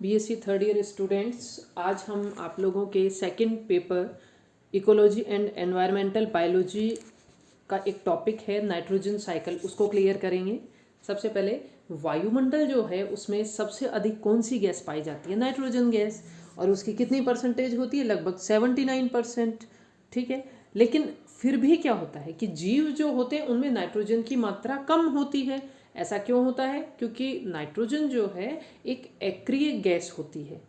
BSc third year students, आज हम आप लोगों के second paper ecology and environmental biology का एक टॉपिक है नाइट्रोजन साइकिल, उसको क्लियर करेंगे। सबसे पहले वायुमंडल जो है उसमें सबसे अधिक कौन सी गैस पाई जाती है? Nitrogen gas. और उसकी कितनी परसेंटेज होती है? लगभग 79%। ठीक है, लेकिन फिर भी क्या होता है कि जीव जो होते हैं उनमें नाइट्रोजन की मात्रा कम होती है। ऐसा क्यों होता है? क्योंकि नाइट्रोजन जो है एक एक्रिय गैस होती है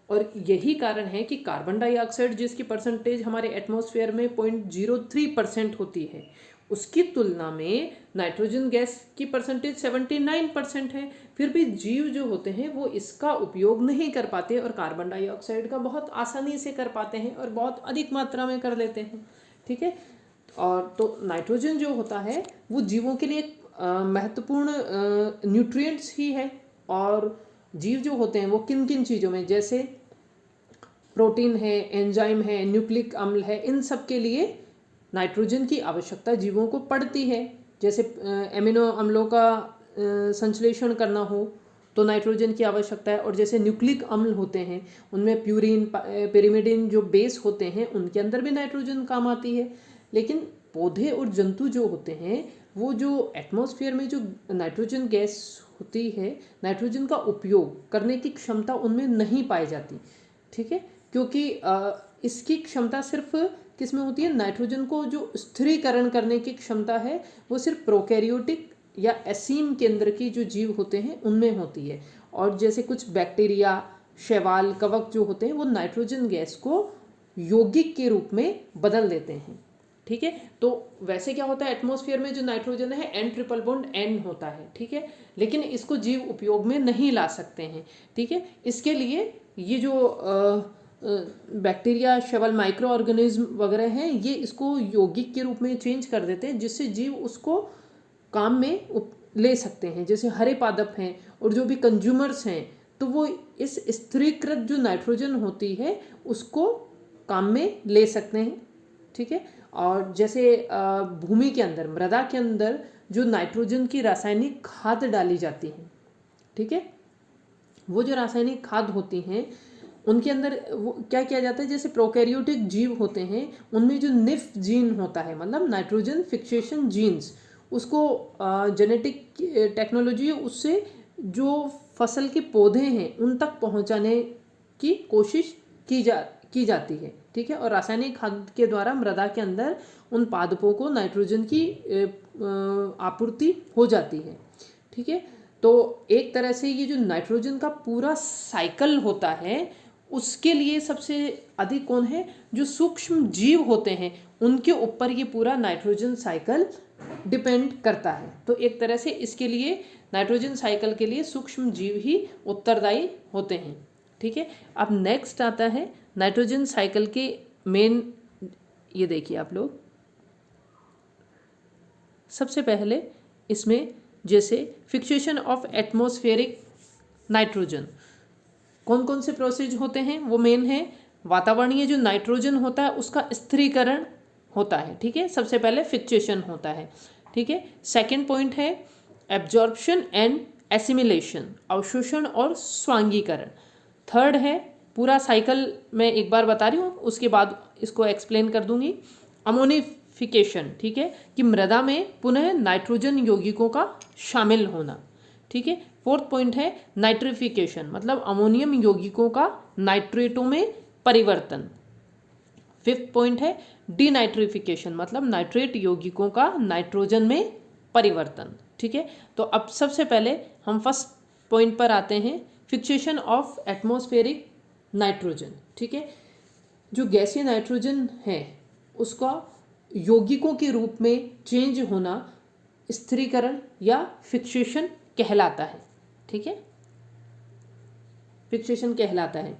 और यही कारण है कि कार्बन डाइऑक्साइड जिसकी परसेंटेज हमारे एटमॉस्फेयर में 0.03% होती है, उसकी तुलना में नाइट्रोजन गैस की परसेंटेज 79% है। फिर भी जीव जो होते हैं वो इसका उपयोग नहीं कर पाते और कार्बन डाइऑक्साइड का बहुत आसानी से कर पाते हैं और बहुत अधिक मात्रा में कर लेते हैं। ठीक है, और तो नाइट्रोजन जो होता है वो जीवों के लिए महत्वपूर्ण न्यूट्रिएंट्स ही है। और जीव जो होते हैं वो किन किन चीज़ों में, जैसे प्रोटीन है, एंजाइम है, न्यूक्लिक अम्ल है, इन सब के लिए नाइट्रोजन की आवश्यकता जीवों को पड़ती है। जैसे एमिनो अम्लों का संश्लेषण करना हो तो नाइट्रोजन की आवश्यकता है। और जैसे न्यूक्लिक अम्ल होते हैं उनमें प्यूरिन, पेरिमिडिन जो बेस होते हैं उनके अंदर भी नाइट्रोजन काम आती है। लेकिन पौधे और जंतु जो होते हैं वो जो एटमॉस्फेयर में जो नाइट्रोजन गैस होती है, नाइट्रोजन का उपयोग करने की क्षमता उनमें नहीं पाई जाती। ठीक है, क्योंकि इसकी क्षमता सिर्फ किस में होती है? नाइट्रोजन को जो स्थिरीकरण करने की क्षमता है वो सिर्फ प्रोकैरियोटिक या असीम केंद्र की जो जीव होते हैं उनमें होती है। और जैसे कुछ बैक्टीरिया, शैवाल, कवक जो होते हैं वो नाइट्रोजन गैस को यौगिक के रूप में बदल देते हैं। ठीक है, तो वैसे क्या होता है एटमॉस्फेयर में जो नाइट्रोजन है N ट्रिपल बॉन्ड N होता है। ठीक है, लेकिन इसको जीव उपयोग में नहीं ला सकते हैं। ठीक है, इसके लिए ये जो बैक्टीरिया, शैवाल, माइक्रो ऑर्गेनिज्म वगैरह हैं ये इसको यौगिक के रूप में चेंज कर देते हैं जिससे जीव उसको काम में ले सकते हैं। जैसे हरे पादप हैं और जो भी कंज्यूमर्स हैं तो वो इस स्थिरीकृत जो नाइट्रोजन होती है उसको काम में ले सकते हैं। ठीक है, और जैसे भूमि के अंदर, मृदा के अंदर जो नाइट्रोजन की रासायनिक खाद डाली जाती है, ठीक है, वो जो रासायनिक खाद होती हैं उनके अंदर वो क्या किया जाता है, जैसे प्रोकैरियोटिक जीव होते हैं उनमें जो निफ जीन होता है, मतलब नाइट्रोजन फिक्सेशन जीन्स, उसको जेनेटिक टेक्नोलॉजी है उससे जो फसल के पौधे हैं उन तक पहुंचाने की कोशिश की जाती है। ठीक है, और रासायनिक खाद के द्वारा मृदा के अंदर उन पादपों को नाइट्रोजन की आपूर्ति हो जाती है। ठीक है, तो एक तरह से ये जो नाइट्रोजन का पूरा साइकिल होता है उसके लिए सबसे अधिक कौन है? जो सूक्ष्म जीव होते हैं उनके ऊपर ये पूरा नाइट्रोजन साइकिल डिपेंड करता है। तो एक तरह से इसके लिए नाइट्रोजन साइकिल के लिए सूक्ष्म जीव ही उत्तरदायी होते हैं। ठीक है, अब नेक्स्ट आता है नाइट्रोजन साइकिल के मेन, ये देखिए आप लोग, सबसे पहले इसमें जैसे फिक्सेशन ऑफ एटमॉस्फेरिक नाइट्रोजन, कौन कौन से प्रोसेस होते हैं? वो मेन है वातावरणीय जो नाइट्रोजन होता है उसका स्थिरीकरण होता है। ठीक है, सबसे पहले फिक्सेशन होता है। ठीक है, सेकंड पॉइंट है एब्जॉर्प्शन एंड एसिमिलेशन, अवशोषण और स्वांगीकरण। थर्ड है, पूरा साइकिल मैं एक बार बता रही हूँ उसके बाद इसको एक्सप्लेन कर दूंगी, अमोनिफिकेशन। ठीक है, कि मृदा में पुनः नाइट्रोजन यौगिकों का शामिल होना। ठीक है, फोर्थ पॉइंट है नाइट्रिफिकेशन, मतलब अमोनियम यौगिकों का नाइट्रेटों में परिवर्तन। फिफ्थ पॉइंट है डीनाइट्रिफिकेशन, मतलब नाइट्रेट यौगिकों का नाइट्रोजन में परिवर्तन। ठीक है, तो अब सबसे पहले हम फर्स्ट पॉइंट पर आते हैं, फिक्सेशन ऑफ एटमॉस्फेरिक नाइट्रोजन। ठीक है, जो गैसीय नाइट्रोजन है उसका यौगिकों के रूप में चेंज होना स्थिरीकरण या फिक्सेशन कहलाता है। ठीक है, फिक्सेशन कहलाता है।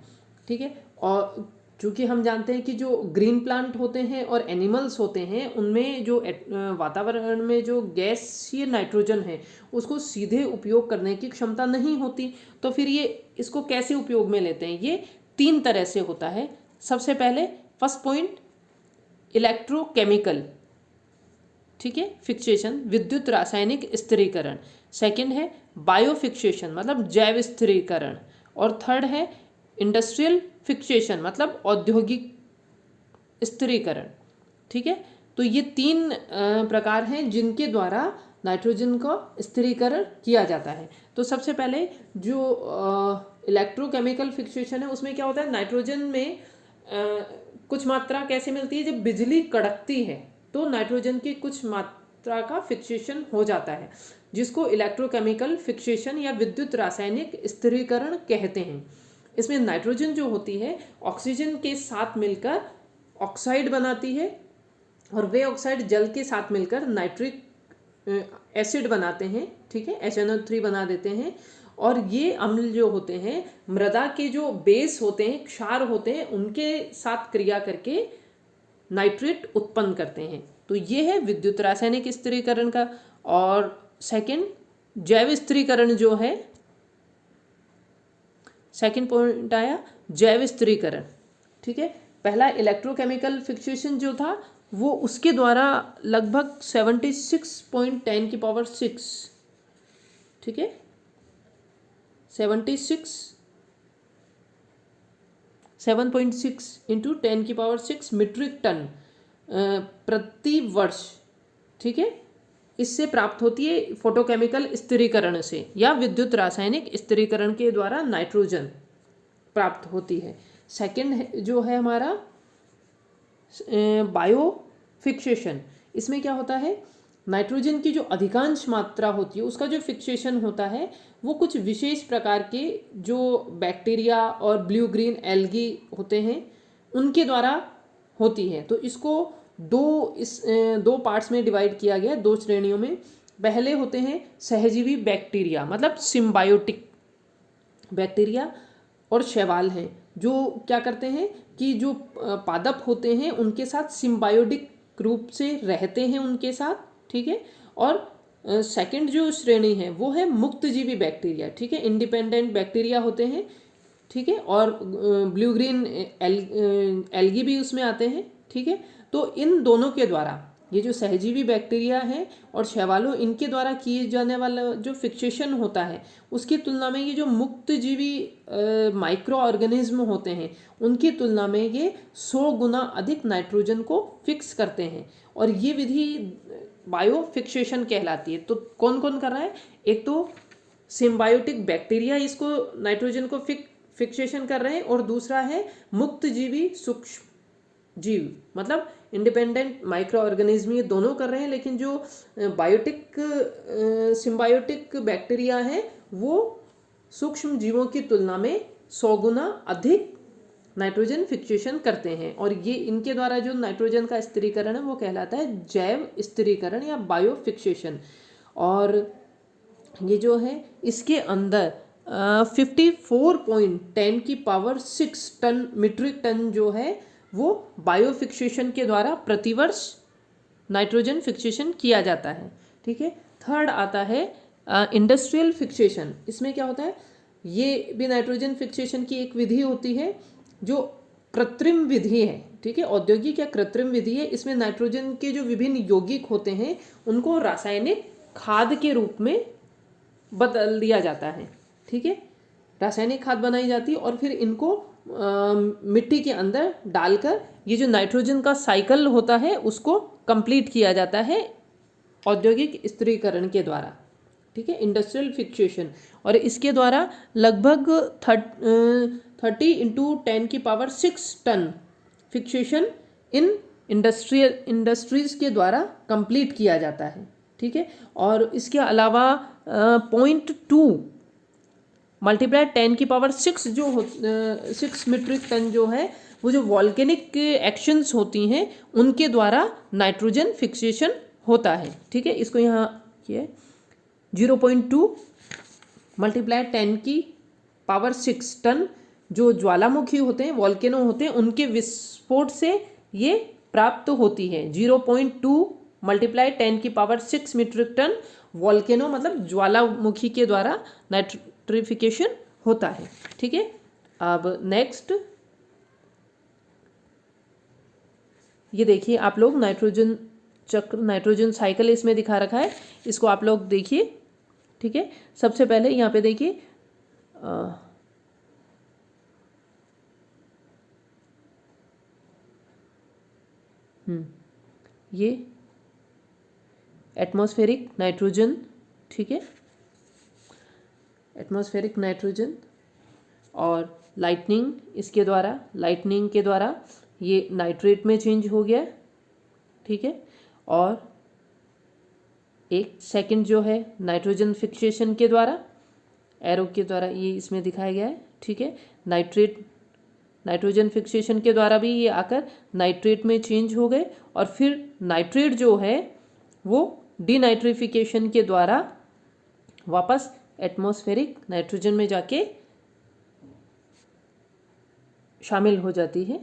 ठीक है, और चूँकि हम जानते हैं कि जो ग्रीन प्लांट होते हैं और एनिमल्स होते हैं उनमें जो वातावरण में जो गैसीय नाइट्रोजन है उसको सीधे उपयोग करने की क्षमता नहीं होती, तो फिर ये इसको कैसे उपयोग में लेते हैं? ये तीन तरह से होता है। सबसे पहले फर्स्ट पॉइंट इलेक्ट्रोकेमिकल, ठीक है, फिक्सेशन, विद्युत रासायनिक स्थिरीकरण। सेकंड है बायोफिक्सेशन, मतलब जैव स्थिरीकरण। और थर्ड है इंडस्ट्रियल फिक्सेशन, मतलब औद्योगिक स्थिरीकरण। ठीक है, तो ये तीन प्रकार हैं जिनके द्वारा नाइट्रोजन का स्थिरीकरण किया जाता है। तो सबसे पहले जो इलेक्ट्रोकेमिकल फिक्सेशन है उसमें क्या होता है, नाइट्रोजन में कुछ मात्रा कैसे मिलती है, जब बिजली कड़कती है तो नाइट्रोजन की कुछ मात्रा का फिक्सेशन हो जाता है, जिसको इलेक्ट्रोकेमिकल फिक्सेशन या विद्युत रासायनिक स्थिरीकरण कहते हैं। इसमें नाइट्रोजन जो होती है ऑक्सीजन के साथ मिलकर ऑक्साइड बनाती है और वे ऑक्साइड जल के साथ मिलकर नाइट्रिक एसिड बनाते हैं। ठीक है, HNO3 बना देते हैं। और ये अम्ल जो होते हैं मृदा के जो बेस होते हैं, क्षार होते हैं, उनके साथ क्रिया करके नाइट्रेट उत्पन्न करते हैं। तो ये है विद्युत रासायनिक स्थिरीकरण का। और सेकंड जैव स्थिरीकरण जो है, सेकंड पॉइंट आया जैव स्थिरीकरण। ठीक है, पहला इलेक्ट्रोकेमिकल फिक्सेशन जो था वो उसके द्वारा लगभग 76.10 की पावर 6, ठीक है, 7.6 इंटू 10 की पावर 6 मीट्रिक टन प्रति वर्ष, ठीक है, इससे प्राप्त होती है फोटोकेमिकल स्थिरीकरण से या विद्युत रासायनिक स्थिरीकरण के द्वारा नाइट्रोजन प्राप्त होती है। सेकंड जो है हमारा बायो फिक्सेशन। इसमें क्या होता है, नाइट्रोजन की जो अधिकांश मात्रा होती है उसका जो फिक्सेशन होता है वो कुछ विशेष प्रकार के जो बैक्टीरिया और ब्लू ग्रीन एल्गी होते हैं उनके द्वारा होती है। तो इसको दो पार्ट्स में डिवाइड किया गया, दो श्रेणियों में। पहले होते हैं सहजीवी बैक्टीरिया, मतलब सिम्बायोटिक बैक्टीरिया और शैवाल हैं जो क्या करते हैं कि जो पादप होते हैं उनके साथ सिम्बायोटिक रूप से रहते हैं उनके साथ। ठीक है, और सेकंड जो श्रेणी है वो है मुक्तजीवी बैक्टीरिया। ठीक है, इंडिपेंडेंट बैक्टीरिया होते हैं। ठीक है, और ब्लू ग्रीन एल्गी भी उसमें आते हैं। ठीक है, तो इन दोनों के द्वारा ये जो सहजीवी बैक्टीरिया हैं और शैवालों, इनके द्वारा किए जाने वाला जो फिक्सेशन होता है उसकी तुलना में ये जो मुक्तजीवी माइक्रो ऑर्गेनिज्म होते हैं उनकी तुलना में ये 100 गुना अधिक नाइट्रोजन को फिक्स करते हैं। और ये विधि बायो फिक्सेशन कहलाती है। तो कौन कौन कर रहा है, एक तो सिम्बायोटिक बैक्टीरिया इसको नाइट्रोजन को फिक्सेशन कर रहे हैं, और दूसरा है मुक्तजीवी सूक्ष्म जीव, मतलब इंडिपेंडेंट माइक्रो ऑर्गेनिज्म, ये दोनों कर रहे हैं। लेकिन जो बायोटिक सिम्बायोटिक बैक्टीरिया है वो सूक्ष्म जीवों की तुलना में 100 गुना अधिक नाइट्रोजन फिक्सेशन करते हैं। और ये इनके द्वारा जो नाइट्रोजन का स्थिरीकरण है वो कहलाता है जैव स्थिरीकरण या बायो फिक्सेशन। और ये जो है इसके अंदर 54.10 की पावर 6 टन मीट्रिक टन जो है वो बायो फिक्सेशन के द्वारा प्रतिवर्ष नाइट्रोजन फिक्सेशन किया जाता है। ठीक है, थर्ड आता है इंडस्ट्रियल फिक्सेशन। इसमें क्या होता है, ये भी नाइट्रोजन फिक्सेशन की एक विधि होती है जो कृत्रिम विधि है। ठीक है, औद्योगिक या कृत्रिम विधि है। इसमें नाइट्रोजन के जो विभिन्न यौगिक होते हैं उनको रासायनिक खाद के रूप में बदल दिया जाता है। ठीक है, रासायनिक खाद बनाई जाती है और फिर इनको मिट्टी के अंदर डालकर ये जो नाइट्रोजन का साइकिल होता है उसको कंप्लीट किया जाता है औद्योगिक स्थिरीकरण के द्वारा। ठीक है, इंडस्ट्रियल फिक्सेशन। और इसके द्वारा लगभग 30 इंटू 10 की power 6 ton fixation in industries के द्वारा कंप्लीट किया जाता है। ठीक है, और इसके अलावा 0.2 मल्टीप्लाई 10 की पावर 6 जो 6 मीट्रिक टन जो है वो जो वॉल्केनिक एक्शंस होती हैं उनके द्वारा नाइट्रोजन फिक्सेशन होता है। ठीक है, इसको यहाँ किया 0.2 मल्टीप्लाई 10 की पावर 6 टन जो ज्वालामुखी होते हैं, वॉल्केनो होते हैं, उनके विस्फोट से ये प्राप्त होती है। 0.2 मल्टीप्लाई 10 की पावर 6 मीट्रिक टन वॉल्केनो मतलब ज्वालामुखी के द्वारा नाइट्रिफिकेशन होता है। ठीक है, अब नेक्स्ट ये देखिए आप लोग नाइट्रोजन चक्र, नाइट्रोजन साइकिल इसमें दिखा रखा है, इसको आप लोग देखिए। ठीक है, सबसे पहले यहाँ पे देखिए ये एटमॉस्फेरिक नाइट्रोजन, ठीक है, एटमॉस्फेरिक नाइट्रोजन, और लाइटनिंग के द्वारा ये नाइट्रेट में चेंज हो गया, ठीक है। और एक सेकंड जो है नाइट्रोजन फिक्सेशन के द्वारा, एरो के द्वारा ये इसमें दिखाया गया है, ठीक है। नाइट्रोजन फिक्सेशन के द्वारा भी ये आकर नाइट्रेट में चेंज हो गए, और फिर नाइट्रेट जो है वो डीनाइट्रिफिकेशन के द्वारा वापस एटमॉस्फेरिक नाइट्रोजन में जाके शामिल हो जाती है,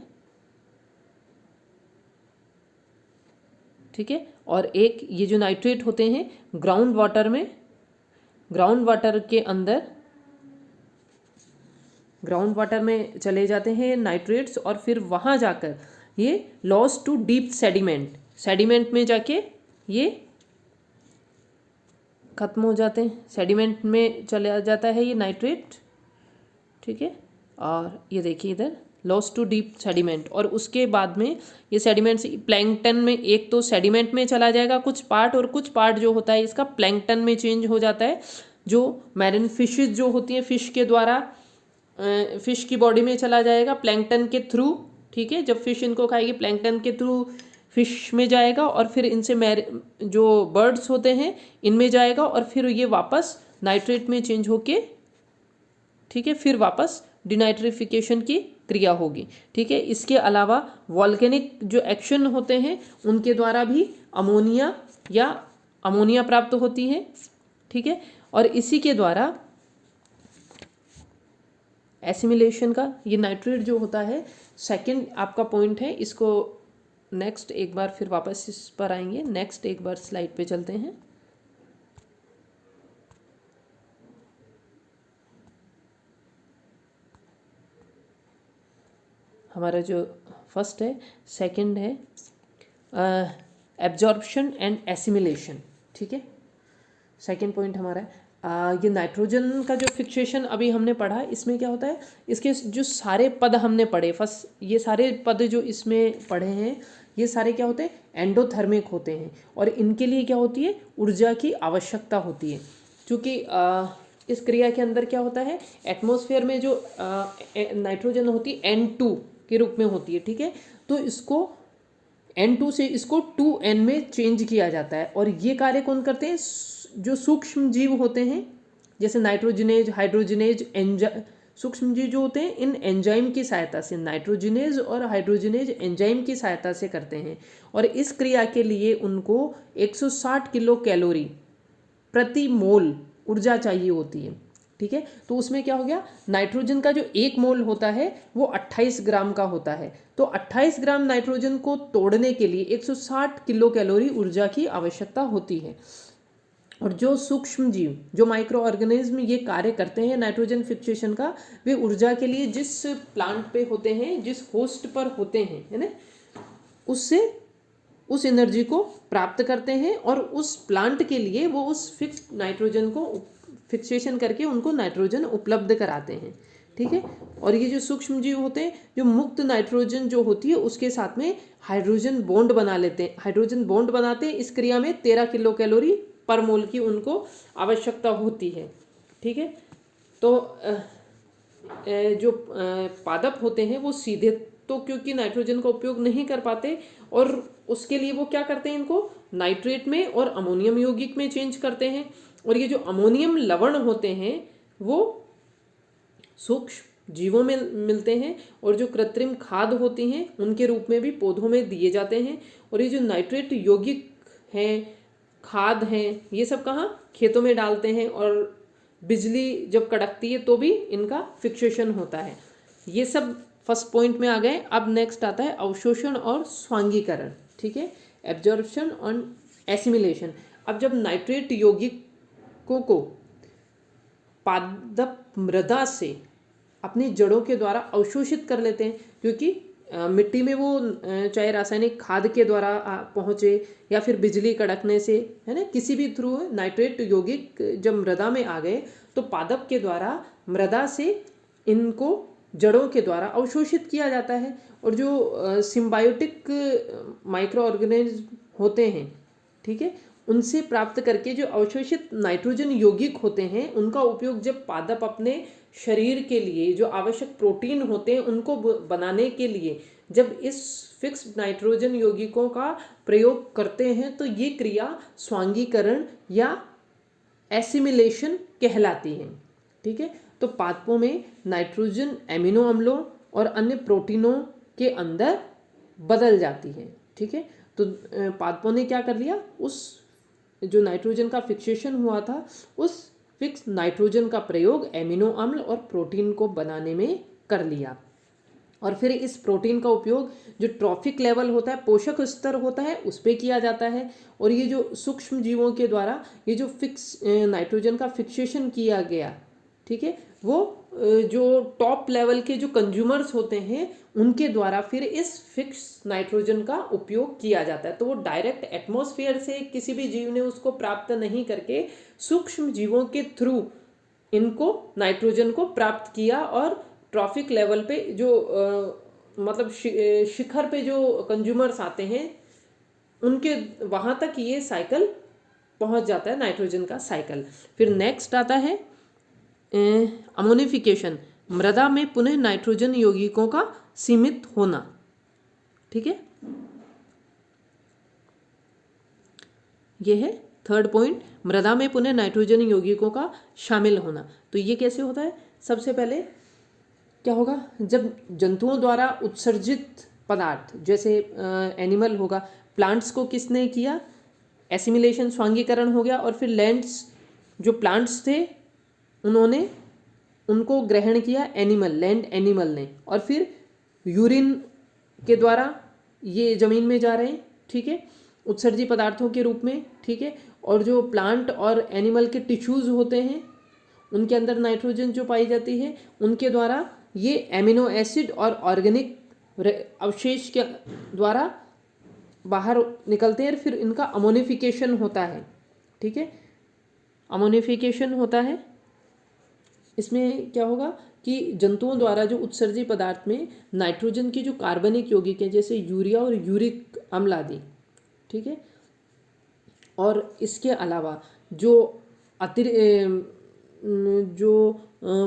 ठीक है। और एक ये जो नाइट्रेट होते हैं ग्राउंड वाटर में चले जाते हैं नाइट्रेट्स, और फिर वहाँ जाकर ये लॉस टू डीप सेडिमेंट में जाके ये खत्म हो जाते हैं, सेडिमेंट में चला जाता है ये नाइट्रेट, ठीक है। और ये देखिए इधर लॉस टू डीप सेडिमेंट, और उसके बाद में ये सेडिमेंट्स प्लैंकटन में, एक तो सेडिमेंट में चला जाएगा कुछ पार्ट, और कुछ पार्ट जो होता है इसका प्लैंकटन में चेंज हो जाता है, जो मैरिन फिशेज जो होती हैं फिश के द्वारा फिश की बॉडी में चला जाएगा प्लैंकटन के थ्रू, ठीक है। जब फिश इनको खाएगी प्लैंकटन के थ्रू फिश में जाएगा, और फिर इनसे जो बर्ड्स होते हैं इनमें जाएगा, और फिर ये वापस नाइट्रेट में चेंज होके, ठीक है, फिर वापस डिनाइट्रिफिकेशन की क्रिया होगी, ठीक है। इसके अलावा वॉल्केनिक जो एक्शन होते हैं उनके द्वारा भी अमोनिया प्राप्त होती है, ठीक है। और इसी के द्वारा एसिमिलेशन का ये नाइट्रेट जो होता है, सेकंड आपका पॉइंट है, इसको नेक्स्ट एक बार फिर वापस इस पर आएंगे, नेक्स्ट एक बार स्लाइड पे चलते हैं। हमारा जो फर्स्ट है, सेकंड है एब्जॉर्प्शन एंड एसिमिलेशन, ठीक है। सेकंड पॉइंट हमारा है ये नाइट्रोजन का जो फिक्सेशन अभी हमने पढ़ा, इसमें क्या होता है, इसके जो सारे पद हमने पढ़े, फर्स्ट ये सारे पद जो इसमें पढ़े हैं ये सारे क्या होते हैं, एंडोथर्मिक होते हैं, और इनके लिए क्या होती है, ऊर्जा की आवश्यकता होती है, क्योंकि इस क्रिया के अंदर क्या होता है, एटमॉस्फेयर में जो नाइट्रोजन होती है N2 के रूप में होती है, ठीक है। तो इसको N2 से इसको 2N में चेंज किया जाता है, और ये कार्य कौन करते हैं, जो सूक्ष्म जीव होते हैं, जैसे नाइट्रोजनेज, हाइड्रोजनेज, सूक्ष्म जीव जो होते हैं इन एंजाइम की सहायता से, नाइट्रोजनेज और हाइड्रोजनेज एंजाइम की सहायता से करते हैं, और इस क्रिया के लिए उनको 160 किलो कैलोरी प्रति मोल ऊर्जा चाहिए होती है, ठीक है। तो उसमें क्या हो गया, नाइट्रोजन का जो 1 मोल होता है वो 28 ग्राम का होता है, तो 28 ग्राम नाइट्रोजन को तोड़ने के लिए 160 किलो कैलोरी ऊर्जा की आवश्यकता होती है। और जो सूक्ष्म जीव, जो माइक्रो ऑर्गेनिज्म ये कार्य करते हैं नाइट्रोजन फिक्सेशन का, वे ऊर्जा के लिए जिस प्लांट पे होते हैं, जिस होस्ट पर होते हैं, है ना, उससे उस एनर्जी को प्राप्त करते हैं, और उस प्लांट के लिए वो उस फिक्स नाइट्रोजन को फिक्सेशन करके उनको नाइट्रोजन उपलब्ध कराते हैं, ठीक है। और ये जो सूक्ष्म जीव होते हैं, जो मुक्त नाइट्रोजन जो होती है उसके साथ में हाइड्रोजन बॉन्ड बना लेते हैं, हाइड्रोजन बॉन्ड बनाते हैं, इस क्रिया में 13 किलो कैलोरी पर मोल की उनको आवश्यकता होती है, ठीक है। तो जो पादप होते हैं वो सीधे तो क्योंकि नाइट्रोजन का उपयोग नहीं कर पाते, और उसके लिए वो क्या करते हैं, इनको नाइट्रेट में और अमोनियम यौगिक में चेंज करते हैं, और ये जो अमोनियम लवण होते हैं वो सूक्ष्म जीवों में मिलते हैं, और जो कृत्रिम खाद होती हैं उनके रूप में भी पौधों में दिए जाते हैं, और ये जो नाइट्रेट यौगिक हैं, खाद हैं, ये सब कहाँ, खेतों में डालते हैं, और बिजली जब कड़कती है तो भी इनका फिक्सेशन होता है। ये सब फर्स्ट पॉइंट में आ गए। अब नेक्स्ट आता है अवशोषण और स्वांगीकरण, ठीक है, एब्जॉर्प्शन और एसिमिलेशन। अब जब नाइट्रेट यौगिकों को पादप मृदा से अपनी जड़ों के द्वारा अवशोषित कर लेते हैं, क्योंकि मिट्टी में वो चाहे रासायनिक खाद के द्वारा पहुँचे या फिर बिजली कड़कने से, है ना, किसी भी थ्रू नाइट्रेट यौगिक जब मृदा में आ गए तो पादप के द्वारा मृदा से इनको जड़ों के द्वारा अवशोषित किया जाता है। और जो सिम्बायोटिक माइक्रो ऑर्गेनिज्म होते हैं, ठीक है, उनसे प्राप्त करके जो अवशोषित नाइट्रोजन यौगिक होते हैं उनका उपयोग जब पादप अपने शरीर के लिए जो आवश्यक प्रोटीन होते हैं उनको बनाने के लिए जब इस फिक्स नाइट्रोजन यौगिकों का प्रयोग करते हैं तो ये क्रिया स्वांगीकरण या एसिमिलेशन कहलाती है। ठीक है, तो पादपों में नाइट्रोजन एमिनो अम्लों और अन्य प्रोटीनों के अंदर बदल जाती है। ठीक है, तो पादपों ने क्या कर लिया, उस जो नाइट्रोजन का फिक्सेशन हुआ था उस फिक्स नाइट्रोजन का प्रयोग एमिनो अम्ल और प्रोटीन को बनाने में कर लिया। और फिर इस प्रोटीन का उपयोग जो ट्रॉफिक लेवल होता है, पोषक स्तर होता है, उस पर किया जाता है। और ये जो सूक्ष्म जीवों के द्वारा ये जो फिक्स नाइट्रोजन का फिक्सेशन किया गया, ठीक है, वो जो टॉप लेवल के जो कंज्यूमर्स होते हैं उनके द्वारा फिर इस फिक्स नाइट्रोजन का उपयोग किया जाता है। तो वो डायरेक्ट एटमॉस्फेयर से किसी भी जीव ने उसको प्राप्त नहीं करके सूक्ष्म जीवों के थ्रू इनको नाइट्रोजन को प्राप्त किया। और ट्रॉफिक लेवल पे जो मतलब शिखर पे जो कंज्यूमर्स आते हैं उनके वहाँ तक ये साइकिल पहुँच जाता है, नाइट्रोजन का साइकिल। फिर नेक्स्ट आता है अमोनिफिकेशन, मृदा में पुनः नाइट्रोजन यौगिकों का सीमित होना। ठीक है, ये है थर्ड पॉइंट, मृदा में पुनः नाइट्रोजन यौगिकों का शामिल होना। तो ये कैसे होता है, सबसे पहले क्या होगा, जब जंतुओं द्वारा उत्सर्जित पदार्थ जैसे एनिमल होगा, प्लांट्स को किसने किया, एसिमिलेशन स्वांगीकरण हो गया। और फिर लैंड्स जो प्लांट्स थे उन्होंने उनको ग्रहण किया लैंड एनिमल ने। और फिर यूरिन के द्वारा ये ज़मीन में जा रहे हैं, ठीक है, उत्सर्जी पदार्थों के रूप में। ठीक है, और जो प्लांट और एनिमल के टिश्यूज़ होते हैं उनके अंदर नाइट्रोजन जो पाई जाती है उनके द्वारा ये एमिनो एसिड और ऑर्गेनिक अवशेष के द्वारा बाहर निकलते हैं। फिर इनका अमोनिफिकेशन होता है। ठीक है, अमोनिफिकेशन होता है, इसमें क्या होगा कि जंतुओं द्वारा जो उत्सर्जी पदार्थ में नाइट्रोजन की जो कार्बनिक यौगिक है जैसे यूरिया और यूरिक अम्ल आदि, ठीक है, और इसके अलावा जो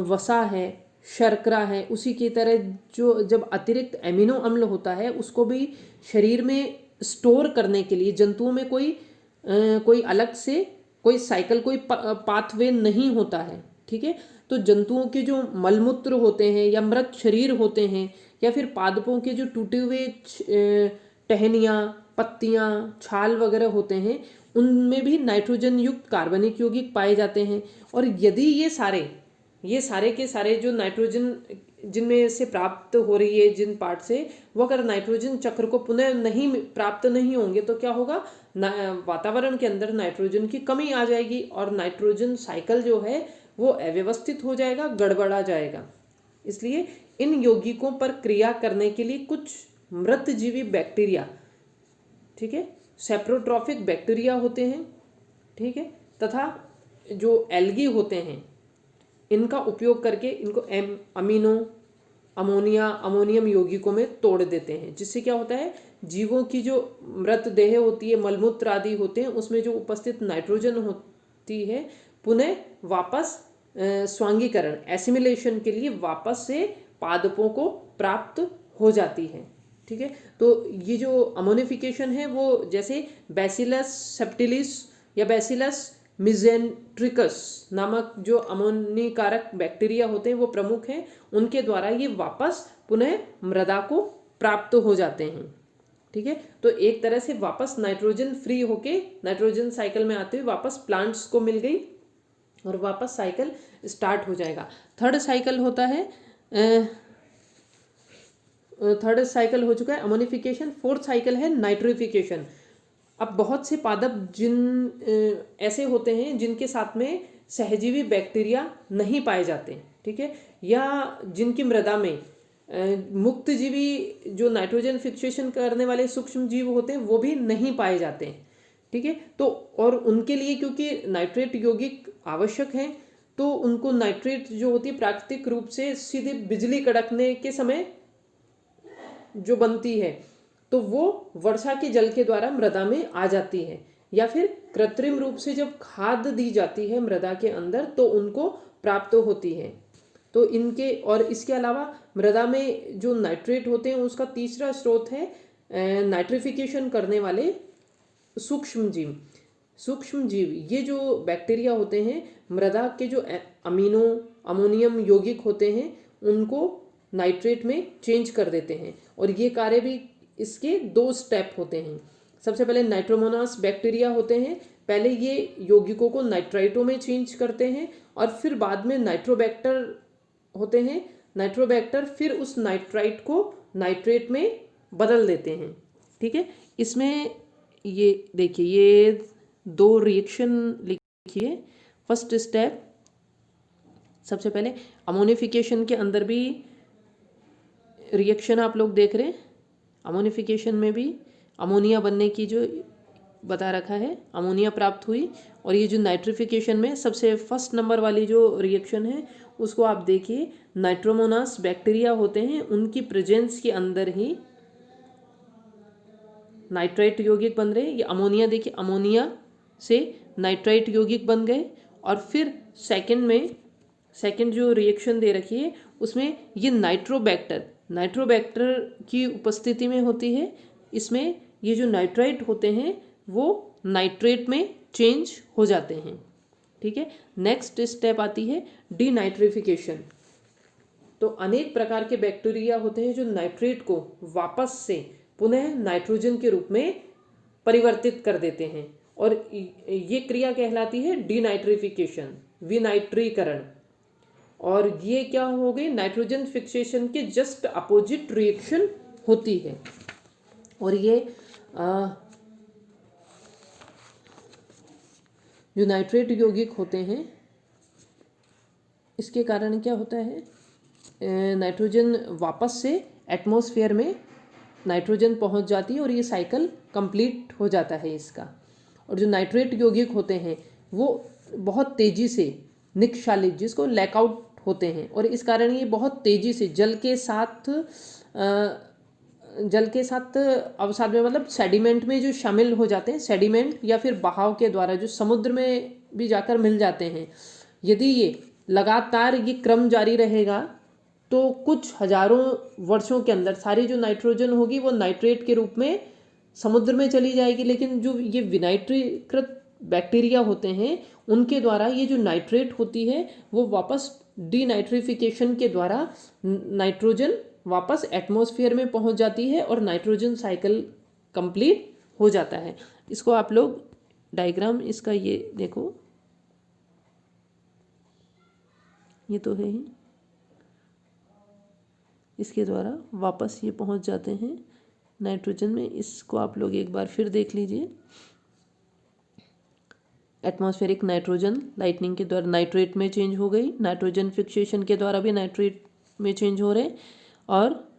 वसा है, शर्करा है, उसी की तरह जो जब अतिरिक्त एमिनो अम्ल होता है उसको भी शरीर में स्टोर करने के लिए जंतुओं में कोई अलग से कोई साइकिल, कोई पाथवे नहीं होता है। ठीक है, तो जंतुओं के जो मलमूत्र होते हैं या मृत शरीर होते हैं या फिर पादपों के जो टूटे हुए टहनियाँ, पत्तियाँ, छाल वगैरह होते हैं उनमें भी नाइट्रोजन युक्त कार्बनिक यौगिक पाए जाते हैं। और यदि ये सारे के सारे जो नाइट्रोजन जिनमें से प्राप्त हो रही है जिन पार्ट से, वो अगर नाइट्रोजन चक्र को पुनः नहीं प्राप्त नहीं होंगे तो क्या होगा, वातावरण के अंदर नाइट्रोजन की कमी आ जाएगी और नाइट्रोजन साइकिल जो है वो अव्यवस्थित हो जाएगा, गड़बड़ा जाएगा। इसलिए इन यौगिकों पर क्रिया करने के लिए कुछ मृतजीवी बैक्टीरिया, ठीक है, सेप्रोट्रॉफिक बैक्टीरिया होते हैं, ठीक है, तथा जो एल्गी होते हैं इनका उपयोग करके इनको अमोनियम यौगिकों में तोड़ देते हैं, जिससे क्या होता है, जीवों की जो मृतदेह होती है, मलमूत्र आदि होते हैं, उसमें जो उपस्थित नाइट्रोजन होती है पुनः वापस स्वांगीकरण एसिमिलेशन के लिए वापस से पादपों को प्राप्त हो जाती है। ठीक है, तो ये जो अमोनिफिकेशन है वो जैसे बैसिलस सेप्टिलिस या बैसिलस मिजेंट्रिकस नामक जो अमोनिकारक बैक्टीरिया होते हैं वो प्रमुख हैं, उनके द्वारा ये वापस पुनः मृदा को प्राप्त हो जाते हैं। ठीक है, तो एक तरह से वापस नाइट्रोजन फ्री होके नाइट्रोजन साइकिल में आते हुए वापस प्लांट्स को मिल गई और वापस साइकिल स्टार्ट हो जाएगा। थर्ड साइकिल हो चुका है अमोनिफिकेशन। फोर्थ साइकिल है नाइट्रिफिकेशन। अब बहुत से पादप ऐसे होते हैं जिनके साथ में सहजीवी बैक्टीरिया नहीं पाए जाते, ठीक है, या जिनकी मृदा में मुक्तजीवी जो नाइट्रोजन फिक्सेशन करने वाले सूक्ष्म जीव होते हैं वो भी नहीं पाए जाते। ठीक है, तो और उनके लिए क्योंकि नाइट्रेट यौगिक आवश्यक हैं तो उनको नाइट्रेट जो होती है प्राकृतिक रूप से सीधे बिजली कड़कने के समय जो बनती है, तो वो वर्षा के जल के द्वारा मृदा में आ जाती है, या फिर कृत्रिम रूप से जब खाद दी जाती है मृदा के अंदर तो उनको प्राप्त होती है। तो इनके और इसके अलावा मृदा में जो नाइट्रेट होते हैं उसका तीसरा स्रोत है नाइट्रिफिकेशन करने वाले सूक्ष्म जीव। सूक्ष्म जीव ये जो बैक्टीरिया होते हैं मृदा के जो अमोनियम यौगिक होते हैं उनको नाइट्रेट में चेंज कर देते हैं, और ये कार्य भी इसके 2 स्टेप होते हैं। सबसे पहले नाइट्रोमोनास बैक्टीरिया होते हैं, पहले ये यौगिकों को नाइट्राइटों में चेंज करते हैं, और फिर बाद में नाइट्रोबैक्टर होते हैं। नाइट्रोबैक्टर फिर उस नाइट्राइट को नाइट्रेट में बदल देते हैं। ठीक है, इसमें ये देखिए ये 2 रिएक्शन लिखिए। फर्स्ट स्टेप, सबसे पहले अमोनिफिकेशन के अंदर भी रिएक्शन आप लोग देख रहे हैं। अमोनिफिकेशन में भी अमोनिया बनने की जो बता रखा है, अमोनिया प्राप्त हुई। और ये जो नाइट्रिफिकेशन में सबसे फर्स्ट नंबर वाली जो रिएक्शन है उसको आप देखिए, नाइट्रोमोनास बैक्टीरिया होते हैं उनकी प्रेजेंस के अंदर ही नाइट्राइट यौगिक बन रहे हैं। ये अमोनिया देखिए, अमोनिया से नाइट्राइट यौगिक बन गए। और फिर सेकंड जो रिएक्शन दे रखी है उसमें ये नाइट्रोबैक्टर की उपस्थिति में होती है। इसमें ये जो नाइट्राइट होते हैं वो नाइट्रेट में चेंज हो जाते हैं। ठीक है, नेक्स्ट स्टेप आती है डीनाइट्रिफिकेशन। तो अनेक प्रकार के बैक्टीरिया होते हैं जो नाइट्रेट को वापस से पुनः नाइट्रोजन के रूप में परिवर्तित कर देते हैं, और ये क्रिया कहलाती है डीनाइट्रिफिकेशन, विनाइट्रीकरण। और ये क्या हो गई, नाइट्रोजन फिक्सेशन के जस्ट अपोजिट रिएक्शन होती है। और ये जो नाइट्रेट यौगिक होते हैं इसके कारण क्या होता है, नाइट्रोजन वापस से एटमॉस्फेयर में नाइट्रोजन पहुंच जाती है और ये साइकिल कंप्लीट हो जाता है इसका। और जो नाइट्रेट यौगिक होते हैं वो बहुत तेज़ी से निक्षालित, जिसको लैकआउट होते हैं, और इस कारण ये बहुत तेज़ी से जल के साथ अवसाद में, मतलब सेडिमेंट में जो शामिल हो जाते हैं, सेडिमेंट या फिर बहाव के द्वारा जो समुद्र में भी जाकर मिल जाते हैं। यदि ये लगातार ये क्रम जारी रहेगा तो कुछ हजारों वर्षों के अंदर सारी जो नाइट्रोजन होगी वो नाइट्रेट के रूप में समुद्र में चली जाएगी। लेकिन जो ये विनाइट्रीकृत बैक्टीरिया होते हैं उनके द्वारा ये जो नाइट्रेट होती है वो वापस डीनाइट्रिफिकेशन के द्वारा नाइट्रोजन वापस एटमॉस्फेयर में पहुंच जाती है और नाइट्रोजन साइकिल कंप्लीट हो जाता है। इसको आप लोग डायग्राम इसका ये देखो, ये तो है ही, इसके द्वारा वापस ये पहुंच जाते हैं नाइट्रोजन में। इसको आप लोग एक बार फिर देख लीजिए। एटमॉस्फेरिक नाइट्रोजन लाइटनिंग के द्वारा नाइट्रेट में चेंज हो गई, नाइट्रोजन फिक्सेशन के द्वारा भी नाइट्रेट में चेंज हो रहे, और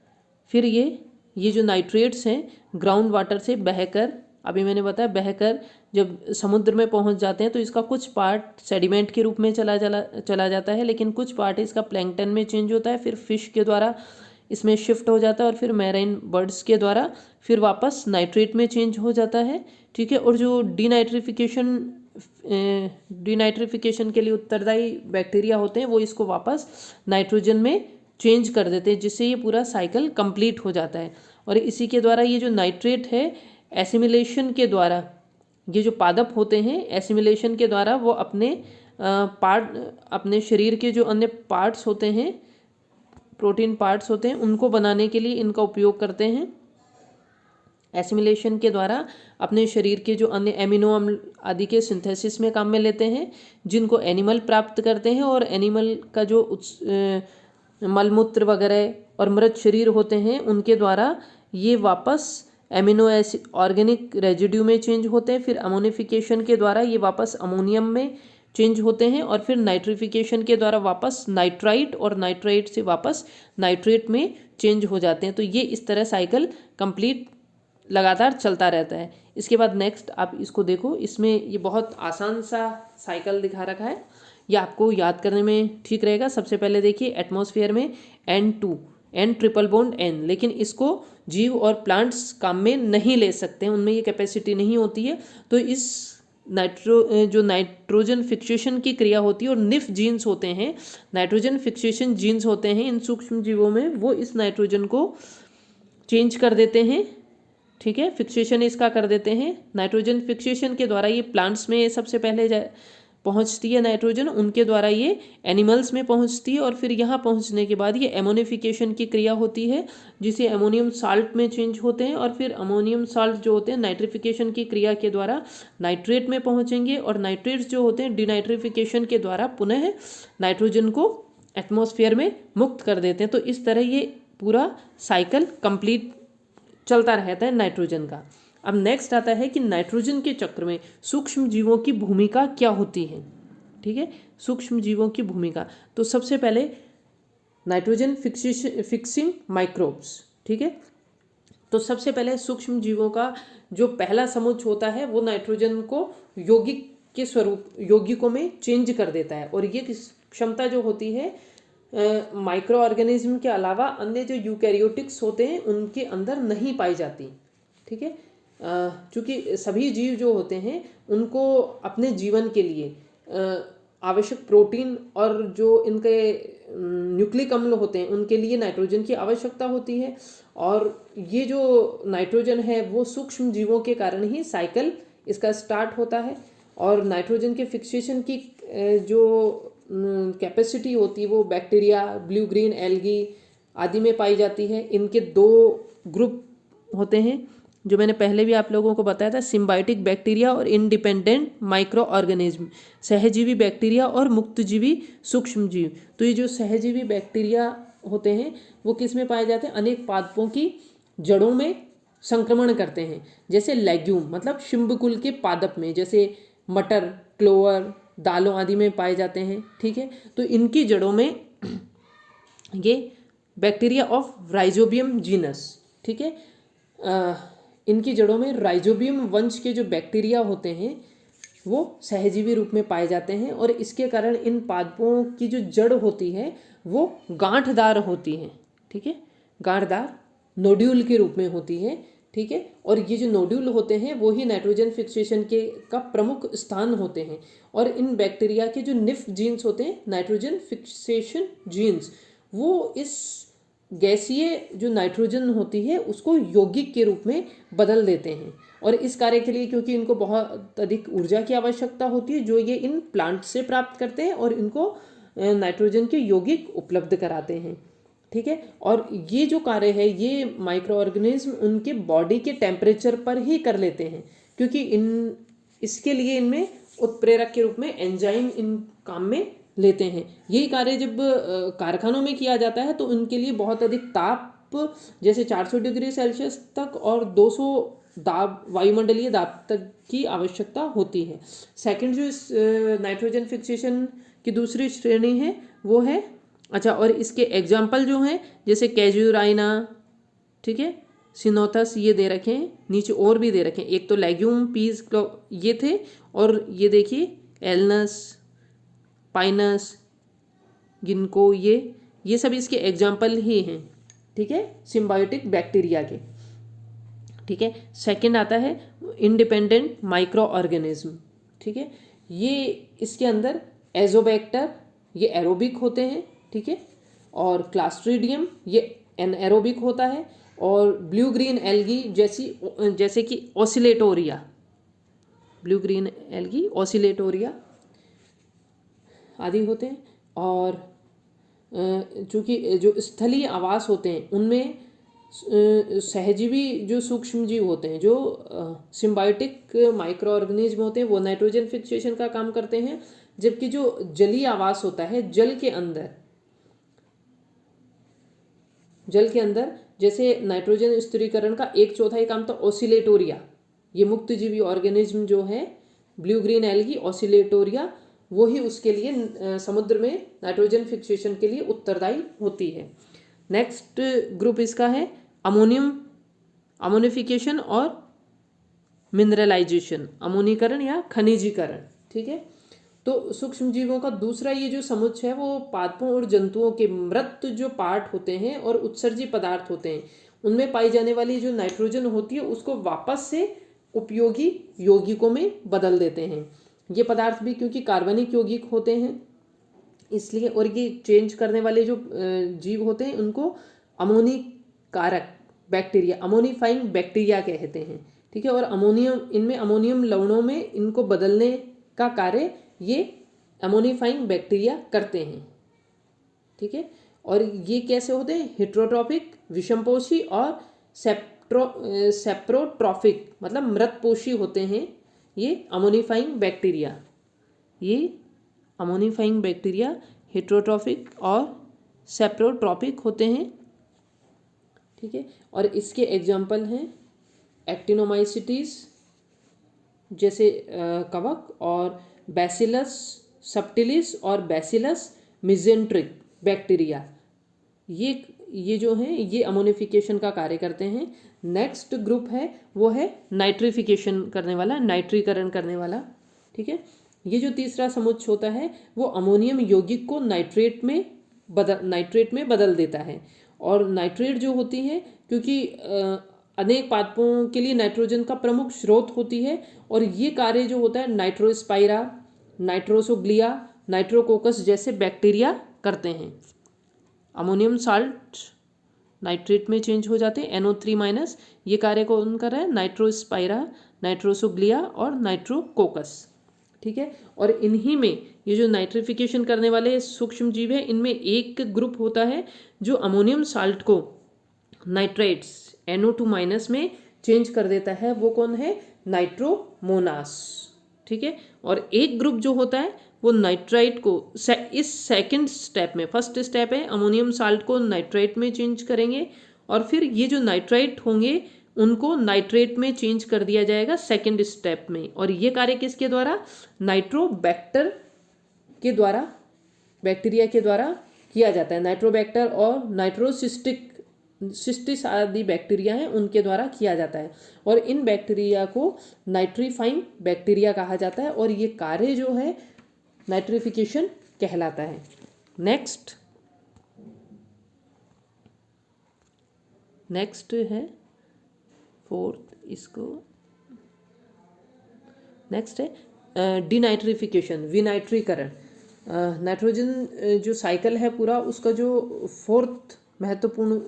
फिर ये जो नाइट्रेट्स हैं ग्राउंड वाटर से बहकर, अभी मैंने बताया बहकर जब समुद्र में पहुंच जाते हैं तो इसका कुछ पार्ट सेडिमेंट के रूप में चला जाता है, लेकिन कुछ पार्ट इसका प्लैंकटन में चेंज होता है, फिर फिश के द्वारा इसमें शिफ्ट हो जाता है, और फिर मैराइन बर्ड्स के द्वारा फिर वापस नाइट्रेट में चेंज हो जाता है। ठीक है, और जो डीनाइट्रिफिकेशन के लिए उत्तरदायी बैक्टीरिया होते हैं वो इसको वापस नाइट्रोजन में चेंज कर देते हैं, जिससे ये पूरा साइकिल कंप्लीट हो जाता है। और इसी के द्वारा ये जो नाइट्रेट है एसिमिलेशन के द्वारा, ये जो पादप होते हैं एसिमिलेशन के द्वारा वो अपने शरीर के जो अन्य पार्ट्स होते हैं, प्रोटीन पार्ट्स होते हैं, उनको बनाने के लिए इनका उपयोग करते हैं। एसिमिलेशन के द्वारा अपने शरीर के जो अन्य एमिनो अम्ल आदि के सिंथेसिस में काम में लेते हैं, जिनको एनिमल प्राप्त करते हैं। और एनिमल का जो मलमूत्र वगैरह और मृत शरीर होते हैं उनके द्वारा ये वापस एमिनो एसिड ऑर्गेनिक रेजिड्यू में चेंज होते हैं। फिर अमोनिफिकेशन के द्वारा ये वापस अमोनियम में चेंज होते हैं, और फिर नाइट्रिफिकेशन के द्वारा वापस नाइट्राइट, और नाइट्राइट से वापस नाइट्रेट में चेंज हो जाते हैं। तो ये इस तरह साइकिल कंप्लीट लगातार चलता रहता है। इसके बाद नेक्स्ट आप इसको देखो, इसमें ये बहुत आसान सा साइकिल दिखा रखा है। ये आपको याद करने में ठीक रहेगा। सबसे पहले देखिए एटमॉस्फेयर में N2 N triple bond N, लेकिन इसको जीव और प्लांट्स काम में नहीं ले सकते हैं, उनमें ये कैपेसिटी नहीं होती है। तो इस जो नाइट्रोजन फिक्सेशन की क्रिया होती है और निफ जीन्स होते हैं, नाइट्रोजन फिक्सेशन जीन्स होते हैं इन सूक्ष्म जीवों में, वो इस नाइट्रोजन को चेंज कर देते हैं। ठीक है, फिक्सेशन इसका कर देते हैं। नाइट्रोजन फिक्सेशन के द्वारा ये प्लांट्स में सबसे पहले पहुंचती है नाइट्रोजन, उनके द्वारा ये एनिमल्स में पहुंचती है और फिर यहाँ पहुंचने के बाद ये एमोनिफिकेशन की क्रिया होती है जिसे अमोनियम साल्ट में चेंज होते हैं और फिर अमोनियम साल्ट जो होते हैं नाइट्रिफिकेशन की क्रिया के द्वारा नाइट्रेट में पहुंचेंगे और नाइट्रेट्स जो होते हैं डिनाइट्रिफिकेशन के द्वारा पुनः नाइट्रोजन को एटमॉस्फेयर में मुक्त कर देते हैं। तो इस तरह ये पूरा साइकिल कंप्लीट चलता रहता है नाइट्रोजन का। अब नेक्स्ट आता है कि नाइट्रोजन के चक्र में सूक्ष्म जीवों की भूमिका क्या होती है। ठीक है, सूक्ष्म जीवों की भूमिका, तो सबसे पहले नाइट्रोजन फिक्सिंग माइक्रोब्स। ठीक है, तो सबसे पहले सूक्ष्म जीवों का जो पहला समुच्चय होता है वो नाइट्रोजन को यौगिक के स्वरूप, यौगिकों में चेंज कर देता है और ये क्षमता जो होती है माइक्रो ऑर्गेनिज्म के अलावा अन्य जो यूकैरियोटिक्स होते हैं उनके अंदर नहीं पाई जाती। ठीक है, चूँकि सभी जीव जो होते हैं उनको अपने जीवन के लिए आवश्यक प्रोटीन और जो इनके न्यूक्लिक अम्ल होते हैं उनके लिए नाइट्रोजन की आवश्यकता होती है और ये जो नाइट्रोजन है वो सूक्ष्म जीवों के कारण ही साइकिल इसका स्टार्ट होता है। और नाइट्रोजन के फिक्सेशन की जो कैपेसिटी होती है वो बैक्टीरिया, ब्लू ग्रीन एल्गी आदि में पाई जाती है। इनके दो ग्रुप होते हैं जो मैंने पहले भी आप लोगों को बताया था, सिम्बायोटिक बैक्टीरिया और इंडिपेंडेंट माइक्रो ऑर्गेनिज्म, सहजीवी बैक्टीरिया और मुक्तजीवी सूक्ष्म जीव। तो ये जो सहजीवी बैक्टीरिया होते हैं वो किस में पाए जाते हैं, अनेक पादपों की जड़ों में संक्रमण करते हैं, जैसे लेग्यूम मतलब शिंबकुल के पादप में, जैसे मटर, क्लोवर, दालों आदि में पाए जाते हैं। ठीक है, तो इनकी जड़ों में ये बैक्टीरिया ऑफ राइजोबियम जीनस, ठीक है, इनकी जड़ों में राइजोबियम वंश के जो बैक्टीरिया होते हैं वो सहजीवी रूप में पाए जाते हैं और इसके कारण इन पादपों की जो जड़ होती है वो गांठदार होती है। ठीक है, गांठदार नोड्यूल के रूप में होती है। ठीक है, और ये जो नोड्यूल होते हैं वो ही नाइट्रोजन फिक्सेशन के का प्रमुख स्थान होते हैं और इन बैक्टीरिया के जो निफ जीन्स होते हैं, नाइट्रोजन फिक्सेशन जीन्स, वो इस गैसीय जो नाइट्रोजन होती है उसको यौगिक के रूप में बदल देते हैं और इस कार्य के लिए क्योंकि इनको बहुत अधिक ऊर्जा की आवश्यकता होती है जो ये इन प्लांट से प्राप्त करते हैं और इनको नाइट्रोजन के यौगिक उपलब्ध कराते हैं। ठीक है, और ये जो कार्य है ये माइक्रो ऑर्गेनिज्म उनके बॉडी के टेम्परेचर पर ही कर लेते हैं क्योंकि इसके लिए इनमें उत्प्रेरक के रूप में एंजाइम इन काम में लेते हैं। यही कार्य जब कारखानों में किया जाता है तो उनके लिए बहुत अधिक ताप, जैसे 400 डिग्री सेल्सियस तक और 200 दाब, वायुमंडलीय दाब तक की आवश्यकता होती है। सेकंड जो इस नाइट्रोजन फिक्सेशन की दूसरी श्रेणी है वो है, अच्छा, और इसके एग्जाम्पल जो हैं जैसे कैजुराइना, ठीक है, सिनोथस, ये दे रखे हैं, नीचे और भी दे रखे हैं, एक तो लेग्यूम, पीस, ये थे, और ये देखिए एलनस, पाइनस, गिनको, ये सब इसके एग्जाम्पल ही हैं। ठीक है, सिम्बायोटिक बैक्टीरिया के। ठीक है, सेकंड आता है इंडिपेंडेंट माइक्रो ऑर्गेनिज्म। ठीक है, ये इसके अंदर एजोबैक्टर, ये एरोबिक होते हैं। ठीक है, और क्लास्ट्रीडियम ये एनएरोबिक होता है और ब्लू ग्रीन एल्गी जैसे कि Oscillatoria, blue green algae, Oscillatoria आदि होते हैं। और चूँकि जो स्थलीय आवास होते हैं उनमें सहजीवी जो सूक्ष्म जीव होते हैं, जो सिम्बायोटिक माइक्रो ऑर्गेनिज्म होते हैं, वो नाइट्रोजन फिक्सेशन का काम करते हैं, जबकि जो जलीय आवास होता है जल के अंदर जैसे नाइट्रोजन स्थिरीकरण का 1/4 काम तो ऑसिलेटोरिया, ये मुक्तजीवी ऑर्गेनिज्म जो है ब्लू ग्रीन एल्गी, ऑसिलेटोरिया, वो ही उसके लिए समुद्र में नाइट्रोजन फिक्सेशन के लिए उत्तरदायी होती है। नेक्स्ट ग्रुप इसका है अमोनिफिकेशन और मिनरलाइजेशन, अमोनीकरण या खनिजीकरण। ठीक है, तो तो सूक्ष्म जीवों का दूसरा ये जो समुच्चय है वो पादपों और जंतुओं के मृत जो पार्ट होते हैं और उत्सर्जी पदार्थ होते हैं उनमें पाई जाने वाली जो नाइट्रोजन होती है उसको वापस से उपयोगी यौगिकों में बदल देते हैं। ये पदार्थ भी क्योंकि कार्बनिक यौगिक होते हैं इसलिए, और ये चेंज करने वाले जो जीव होते हैं उनको अमोनिकारक बैक्टीरिया, अमोनिफाइंग बैक्टीरिया कहते हैं। ठीक है, और अमोनियम, इनमें अमोनियम लवणों में इनको बदलने का कार्य ये अमोनिफाइंग बैक्टीरिया करते हैं। ठीक है, और ये कैसे होते हैं? हेट्रोट्रॉफिक, विषमपोषी और सेप्रोट्रॉफिक, मतलब मृतपोषी होते हैं ये अमोनिफाइंग बैक्टीरिया। ये अमोनिफाइंग बैक्टीरिया हेट्रोट्रॉफिक और सेप्रोट्रॉफिक होते हैं। ठीक है, और इसके एग्जाम्पल हैं एक्टिनोमाइसिटीज जैसे कवक, और बैसिलस सब्टिलिस और बैसिलस मिजेंट्रिक बैक्टीरिया। ये जो हैं ये अमोनिफिकेशन का कार्य करते हैं। नेक्स्ट ग्रुप है वो है नाइट्रिफिकेशन करने वाला, नाइट्रीकरण करने वाला। ठीक है, ये जो तीसरा समुच्चय होता है वो अमोनियम यौगिक को नाइट्रेट में बदल देता है। और नाइट्रेट जो होती है, क्योंकि अनेक पादपों के लिए नाइट्रोजन का प्रमुख स्रोत होती है, और ये कार्य जो होता है नाइट्रोस्पाइरा, नाइट्रोसोग्लिया, नाइट्रोकोकस जैसे बैक्टीरिया करते हैं। अमोनियम साल्ट नाइट्रेट में चेंज हो जाते हैं, NO3-, ये कार्य कौन कर रहा है? नाइट्रोस्पाइरा, नाइट्रोसोग्लिया और नाइट्रोकोकस। ठीक है, और इन्हीं में ये जो नाइट्रिफिकेशन करने वाले सूक्ष्म जीव है इनमें एक ग्रुप होता है जो अमोनियम साल्ट को नाइट्रेट्स NO2- में चेंज कर देता है, वो कौन है? नाइट्रोमोनास। ठीक है, और एक ग्रुप जो होता है वो नाइट्राइट को इस सेकंड स्टेप में, फर्स्ट स्टेप है अमोनियम साल्ट को नाइट्राइट में चेंज करेंगे, और फिर ये जो नाइट्राइट होंगे उनको नाइट्रेट में चेंज कर दिया जाएगा सेकंड स्टेप में। और ये कार्य किसके द्वारा? नाइट्रोबैक्टर के द्वारा, बैक्टीरिया के द्वारा किया जाता है। नाइट्रोबैक्टर और नाइट्रोसिस्टिस आदि बैक्टीरिया हैं उनके द्वारा किया जाता है, और इन बैक्टीरिया को नाइट्रीफाइंग बैक्टीरिया कहा जाता है, और ये कार्य जो है नाइट्रिफिकेशन कहलाता है। नेक्स्ट है फोर्थ, इसको नेक्स्ट है डिनाइट्रिफिकेशन, विनाइट्रीकरण। नाइट्रोजन जो साइकिल है पूरा, उसका जो फोर्थ महत्वपूर्ण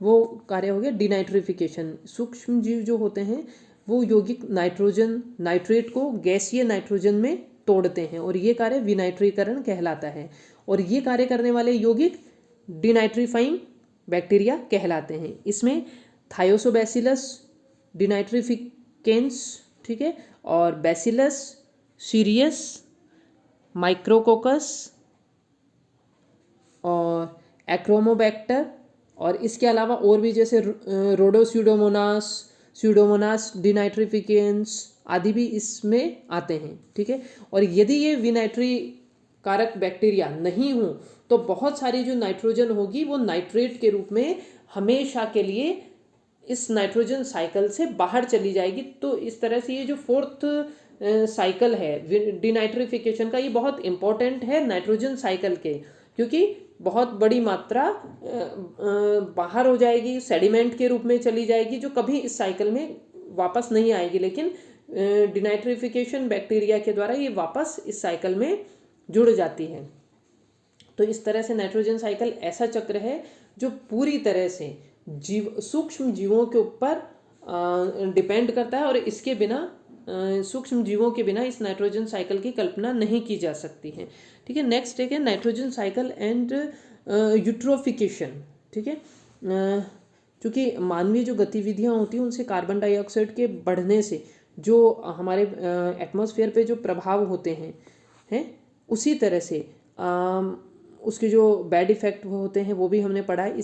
वो कार्य हो गया डिनाइट्रिफिकेशन। सूक्ष्म जीव जो होते हैं वो यौगिक नाइट्रेट को गैसीय नाइट्रोजन में तोड़ते हैं, और ये कार्य विनाइट्रीकरण कहलाता है। और ये कार्य करने वाले यौगिक डिनाइट्रीफाइंग बैक्टीरिया कहलाते हैं। इसमें थायोसोबैसिलस डिनाइट्रिफिकेंस, ठीक है, और बैसिलस सीरियस, माइक्रोकोकस और एक्रोमोबैक्टर, और इसके अलावा और भी जैसे स्यूडोमोनास डिनाइट्रिफिकेंस आदि भी इसमें आते हैं। ठीक है, और यदि ये विनाइट्री कारक बैक्टीरिया नहीं हो तो बहुत सारी जो नाइट्रोजन होगी वो नाइट्रेट के रूप में हमेशा के लिए इस नाइट्रोजन साइकिल से बाहर चली जाएगी। तो इस तरह से ये जो फोर्थ साइकिल है डिनाइट्रिफिकेशन का, ये बहुत इंपॉर्टेंट है नाइट्रोजन साइकिल के, क्योंकि बहुत बड़ी मात्रा बाहर हो जाएगी, सेडिमेंट के रूप में चली जाएगी, जो कभी इस साइकिल में वापस नहीं आएगी, लेकिन डिनाइट्रिफिकेशन बैक्टीरिया के द्वारा ये वापस इस साइकिल में जुड़ जाती है। तो इस तरह से नाइट्रोजन साइकिल ऐसा चक्र है जो पूरी तरह से सूक्ष्म जीवों के ऊपर डिपेंड करता है, और इसके बिना सूक्ष्म जीवों के बिना इस नाइट्रोजन साइकिल की कल्पना नहीं की जा सकती है। ठीक है, नेक्स्ट है नाइट्रोजन साइकिल एंड यूट्रोफिकेशन। ठीक है, क्योंकि मानवीय जो गतिविधियां होती हैं उनसे कार्बन डाइऑक्साइड के बढ़ने से जो हमारे एटमॉस्फेयर पे जो प्रभाव होते हैं उसी तरह से उसके जो बैड इफेक्ट होते हैं वो भी हमने पढ़ा है।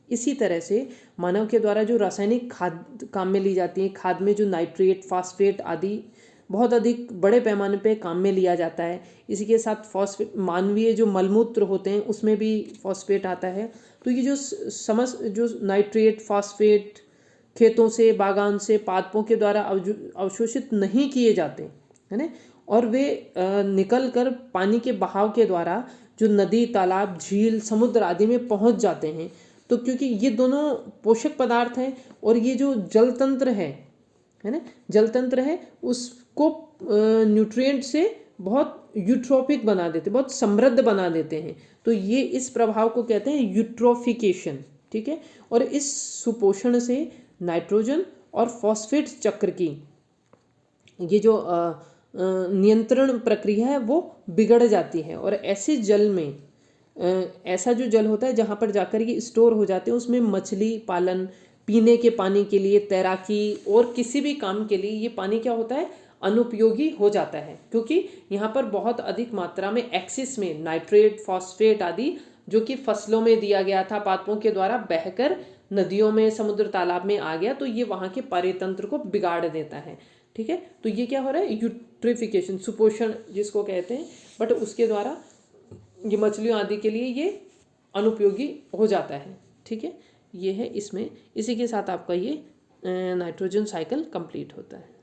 इसी तरह से मानव के द्वारा जो रासायनिक खाद काम में ली जाती है, खाद में जो नाइट्रेट, फास्फेट आदि बहुत अधिक बड़े पैमाने पे काम में लिया जाता है। इसी के साथ फॉस्फेट, मानवीय जो मलमूत्र होते हैं उसमें भी फॉस्फेट आता है। तो ये जो नाइट्रेट, फास्फेट खेतों से, बागान से, पादपों के द्वारा अवशोषित नहीं किए जाते है ना, और वे निकल कर पानी के बहाव के द्वारा जो नदी, तालाब, झील, समुद्र आदि में पहुंच जाते हैं। तो क्योंकि ये दोनों पोषक पदार्थ हैं और ये जो जल तंत्र है ना, जल तंत्र है, उसको न्यूट्रिएंट से बहुत यूट्रोफिक बना देते, बहुत समृद्ध बना देते हैं। तो ये इस प्रभाव को कहते हैं यूट्रोफिकेशन, ठीक है। और इस सुपोषण से नाइट्रोजन और फॉस्फेट चक्र की ये जो नियंत्रण प्रक्रिया है वो बिगड़ जाती है। और ऐसे जल में ऐसा जो जल होता है जहाँ पर जाकर ये स्टोर हो जाते हैं, उसमें मछली पालन, पीने के पानी के लिए, तैराकी और किसी भी काम के लिए ये पानी क्या होता है, अनुपयोगी हो जाता है। क्योंकि यहाँ पर बहुत अधिक मात्रा में एक्सेस में नाइट्रेट, फॉस्फेट आदि जो कि फसलों में दिया गया था, पादपों के द्वारा बहकर नदियों में, समुद्र, तालाब में आ गया, तो ये वहाँ के पारेतंत्र को बिगाड़ देता है, ठीक है। तो ये क्या हो रहा है, यूट्रिफिकेशन, सुपोषण जिसको कहते हैं, बट उसके द्वारा ये मछलियों आदि के लिए ये अनुपयोगी हो जाता है, ठीक है। ये है इसमें, इसी के साथ आपका ये नाइट्रोजन साइकिल कंप्लीट होता है।